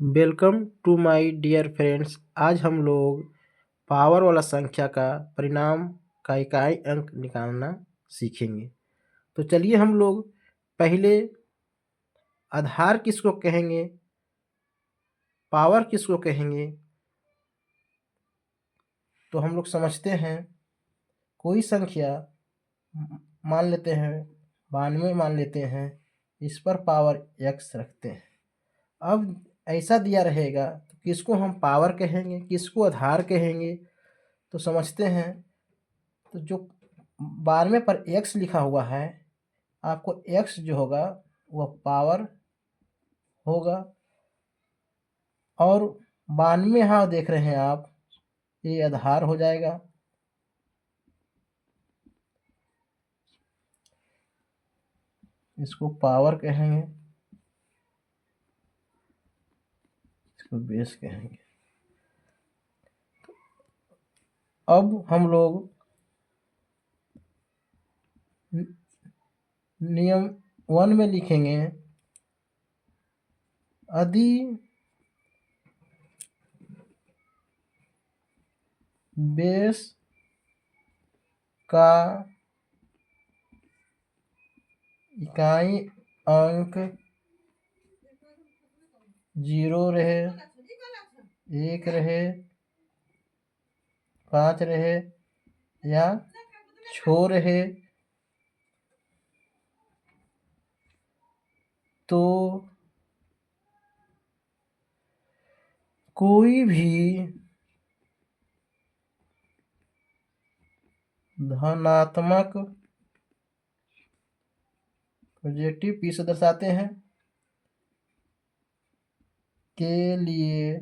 Welcome to my dear friends. आज हम लोग पावर वाला संख्या का परिणाम का इकाई अंक निकालना सीखेंगे। तो चलिए हम लोग पहले आधार किसको कहेंगे, पावर किसको कहेंगे, तो हम लोग समझते हैं। कोई संख्या मान लेते हैं 92 मान लेते हैं, इस पर पावर x रखते हैं। अब ऐसा दिया रहेगा तो किसको हम पावर कहेंगे, किसको आधार कहेंगे, तो समझते हैं। तो जो 92 पर x लिखा हुआ है, आपको x जो होगा वह पावर होगा, और 92 यहाँ देख रहे हैं आप, ये आधार हो जाएगा। इसको पावर कहेंगे, इसको बेस कहेंगे। अब हम लोग नियम 1 में लिखेंगे, यदि बेस का इकाई अंक 0 रहे, 1 रहे, 5 रहे या 6 रहे, तो कोई भी धनात्मक पॉजिटिव पी से दर्शाते हैं के लिए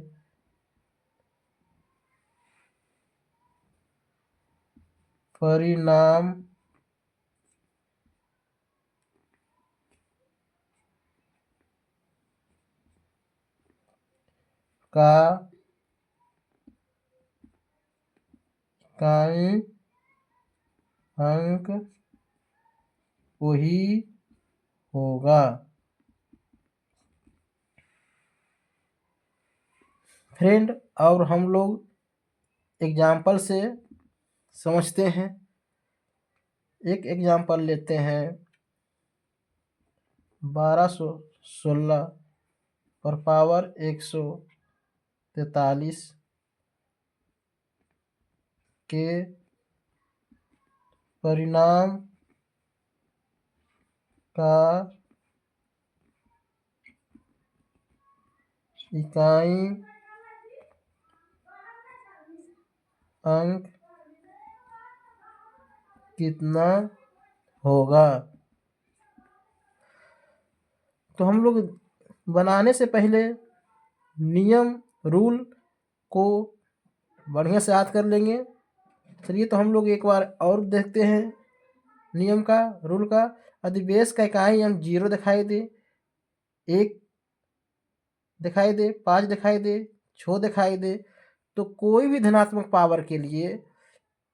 परिणाम का इकाई अंक वही होगा। फ्रेंड, और हम लोग एग्जाम्पल से समझते हैं। एक एग्जाम्पल लेते हैं, 1216 पर पावर 143 के परिणाम का इकाई अंक कितना होगा। तो हम लोग बनाने से पहले नियम रूल को बढ़िया से याद कर लेंगे। चलिए तो हम लोग एक बार और देखते हैं नियम का, रूल का। यदि बेस का इकाई अंक 0 दिखाई दे, 1 दिखाई दे, 5 दिखाई दे, 6 दिखाई दे, तो कोई भी धनात्मक पावर के लिए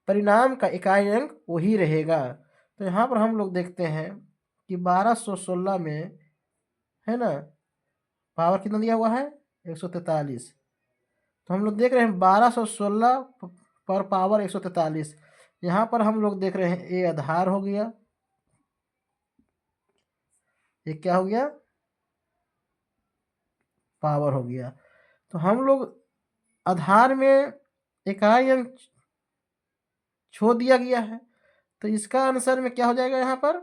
परिणाम का इकाई अंक वही रहेगा। तो यहाँ पर हम लोग देखते हैं कि 1216 में है ना, पावर कितना दिया हुआ है 143। तो हम लोग देख रहे हैं 1216 पर पावर 143। यहाँ पर हम लोग देख रहे हैं ये आधार हो गया, ये क्या हो गया, पावर हो गया। तो हम लोग आधार में इकाई अंक छोड़ दिया गया है, तो इसका आंसर में क्या हो जाएगा, यहाँ पर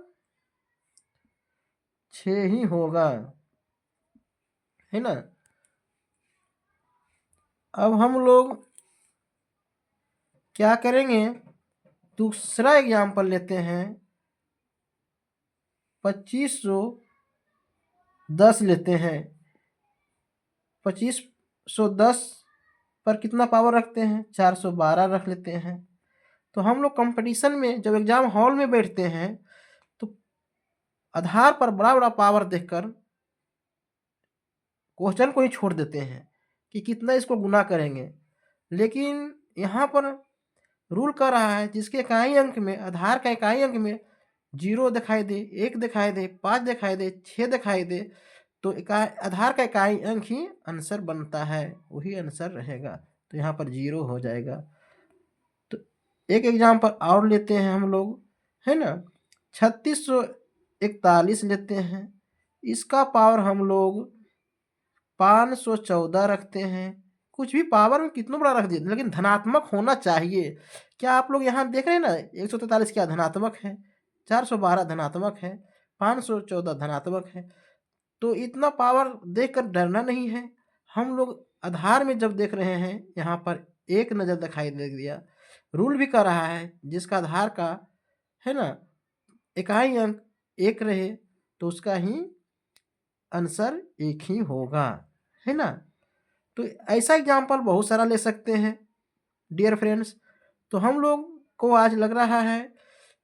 6 ही होगा, है ना। अब हम लोग क्या करेंगे, दूसरा एग्जाम्पल लेते हैं, 2510 लेते हैं। 2510 पर कितना पावर रखते हैं, 412 रख लेते हैं। तो हम लोग कंपटीशन में जब एग्जाम हॉल में बैठते हैं तो आधार पर बड़ा बड़ा पावर देखकर क्वेश्चन को ही छोड़ देते हैं कि कितना इसको गुना करेंगे। लेकिन यहाँ पर रूल कर रहा है, जिसके इकाई अंक में, आधार का इकाई अंक में 0 दिखाई दे, 1 दिखाई दे, 5 दिखाई दे, 6 दिखाई दे, तो आधार का इकाई अंक ही आंसर बनता है, वही आंसर रहेगा। तो यहाँ पर 0 हो जाएगा। तो एक एग्जाम्पल और लेते हैं हम लोग, है ना, 3641 लेते हैं। इसका पावर हम लोग 514 रखते हैं। कुछ भी पावर में कितना बड़ा रख दिया, लेकिन धनात्मक होना चाहिए। क्या आप लोग यहाँ देख रहे हैं ना, 143 क्या धनात्मक है, 412 धनात्मक है, 514 धनात्मक है। तो इतना पावर देखकर डरना नहीं है। हम लोग आधार में जब देख रहे हैं, यहाँ पर एक नज़र दिखाई दे दिया, रूल भी कर रहा है जिसका आधार का, है ना, इकाई अंक 1 रहे तो उसका ही आंसर 1 ही होगा, है ना। तो ऐसा एग्जाम्पल बहुत सारा ले सकते हैं डियर फ्रेंड्स। तो हम लोग को आज लग रहा है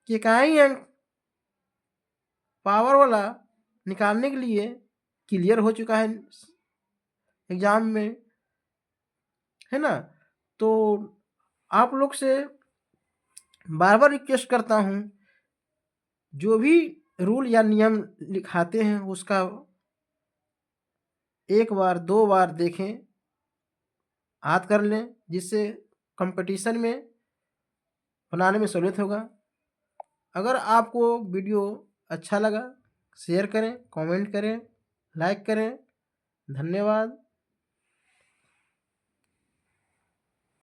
कि इकाई अंक पावर वाला निकालने के लिए क्लियर हो चुका है एग्जाम में, है ना। तो आप लोग से बार बार रिक्वेस्ट करता हूँ, जो भी रूल या नियम लिखाते हैं उसका एक बार 2 बार देखें, याद कर लें, जिससे कंपटीशन में बनाने में सहूलियत होगा। अगर आपको वीडियो अच्छा लगा शेयर करें, कमेंट करें, लाइक करें। धन्यवाद।